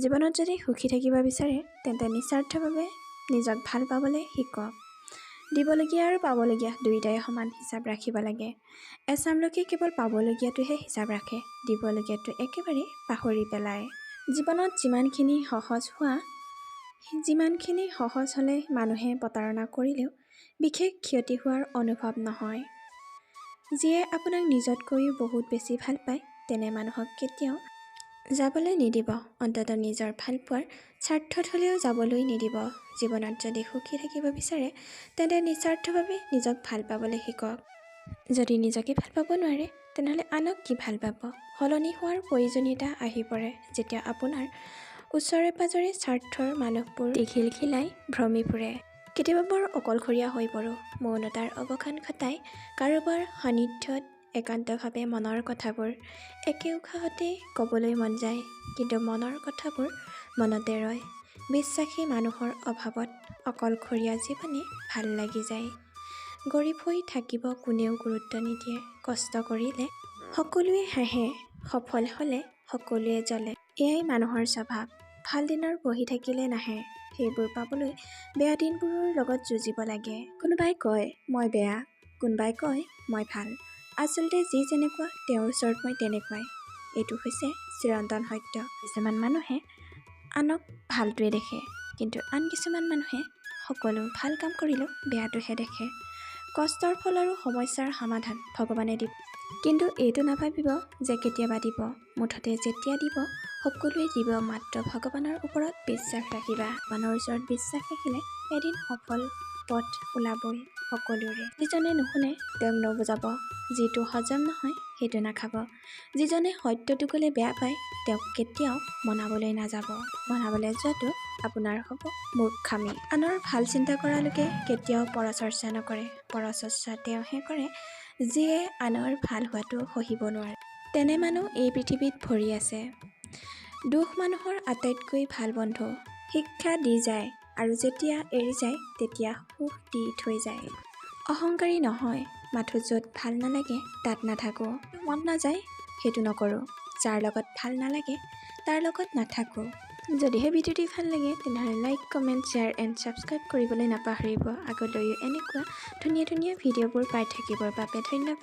জীৱনত যদি সুখী থাকিব বিচাৰে তেন্তে নিস্বাৰ্থভাৱে নিজক ভাল পাবলৈ শিকক। দিবলগীয়া আৰু পাবলগীয়া দুয়োটাই সমান হিচাপ ৰাখিব লাগে। এচাম লোকে কেৱল পাবলগীয়াটোহে হিচাপ ৰাখে, দিবলগীয়াটো একেবাৰে পাহৰি পেলায়। জীৱনত যিমানখিনি সহজ হ'লে মানুহে প্ৰতাৰণা কৰিলেও বিশেষ ক্ষতি হোৱাৰ অনুভৱ নহয়। যিয়ে আপোনাক নিজতকৈও বহুত বেছি ভাল পায় তেনে মানুহক কেতিয়াও যাবলৈ নিদিব। অন্ততঃ নিজৰ ভালপোৱাৰ স্বাৰ্থত হ'লেও যাবলৈ নিদিব। জীৱনত যদি সুখী থাকিব বিচাৰে তেন্তে নিস্বাৰ্থভাৱে নিজক ভাল পাবলৈ শিকক। যদি নিজকে ভাল পাব নোৱাৰে তেনেহ'লে আনক কি ভাল পাব? সলনি হোৱাৰ প্ৰয়োজনীয়তা আহি পৰে যেতিয়া আপোনাৰ ওচৰে পাজৰে স্বাৰ্থৰ মানুহবোৰ খিলখিলাই ভ্ৰমি ফুৰে। কেতিয়াবা বৰ অকলশৰীয়া হৈ পৰোঁ। মৌনতাৰ অৱসান ঘটাই কাৰোবাৰ সান্নিধ্যত একান্তভাৱে মনৰ কথাবোৰ একে উশাহতে ক'বলৈ মন যায়, কিন্তু মনৰ কথাবোৰ মনতে ৰয়। বিশ্বাসী মানুহৰ অভাৱত অকলশৰীয়া জীৱনে ভাল লাগি যায়। গৰীব হৈ থাকিব কোনেও গুৰুত্ব নিদিয়ে। কষ্ট কৰিলে সকলোৱে হাঁহে, সফল হ'লে সকলোৱে জ্বলে। এয়াই মানুহৰ স্বভাৱ। ভাল দিনৰ বহি থাকিলে নাহে, সেইবোৰ পাবলৈ বেয়া দিনবোৰৰ লগত যুঁজিব লাগে। কোনোবাই কয় মই বেয়া, কোনোবাই কয় মই ভাল। আচলতে যি যেনেকুৱা তেওঁৰ ওচৰত মই তেনেকুৱাই। এইটো হৈছে চিৰন্তন সত্য। কিছুমান মানুহে আনক ভালটোৱে দেখে, কিন্তু আন কিছুমান মানুহে সকলো ভাল কাম কৰিলেও বেয়াটোহে দেখে। কষ্টৰ ফল আৰু সমস্যাৰ সমাধান ভগৱানে দিব, কিন্তু এইটো নাভাবিব যে কেতিয়াবা দিব। মুঠতে যেতিয়া দিব সকলোৱে দিব, মাত্ৰ ভগৱানৰ ওপৰত বিশ্বাস ৰাখিবা। ভগৱানৰ ওচৰত বিশ্বাস ৰাখিলে এদিন সফল পথ ওলাবই সকলোৰে। যিজনে নুশুনে তেওঁক নুবুজাব, যিটো হজম নহয় সেইটো নাখাব। যিজনে সত্যটো ক'লে বেয়া পায় তেওঁক কেতিয়াও মনাবলৈ নাযাব। মনাবলৈ যোৱাটো আপোনাৰ হ'ব মূৰ্খামি। আনৰ ভাল চিন্তা কৰা লোকে কেতিয়াও পৰচৰ্চা নকৰে। পৰচৰ্চা তেওঁহে কৰে যিয়ে আনৰ ভাল হোৱাটো সহিব নোৱাৰে। তেনে মানুহ এই পৃথিৱীত ভৰি আছে। দুখ মানুহৰ আটাইতকৈ ভাল বন্ধু। শিক্ষা দি যায় আৰু যেতিয়া এৰি যায় তেতিয়া সুখ দি থৈ যায়। অহংকাৰী নহয়, মাথো য'ত ভাল নালাগে তাত নাথাকোঁ। মন নাযায় সেইটো নকৰোঁ। যাৰ লগত ভাল নালাগে তাৰ লগত নাথাকোঁ। যদিহে ভিডিঅ'টি ভাল লাগে তেনেহ'লে like, comment, share and subscribe কৰিবলৈ নাপাহৰিব। আগলৈও এনেকুৱা ধুনীয়া ভিডিঅ'বোৰ পাই থাকিবৰ বাবে ধন্যবাদ।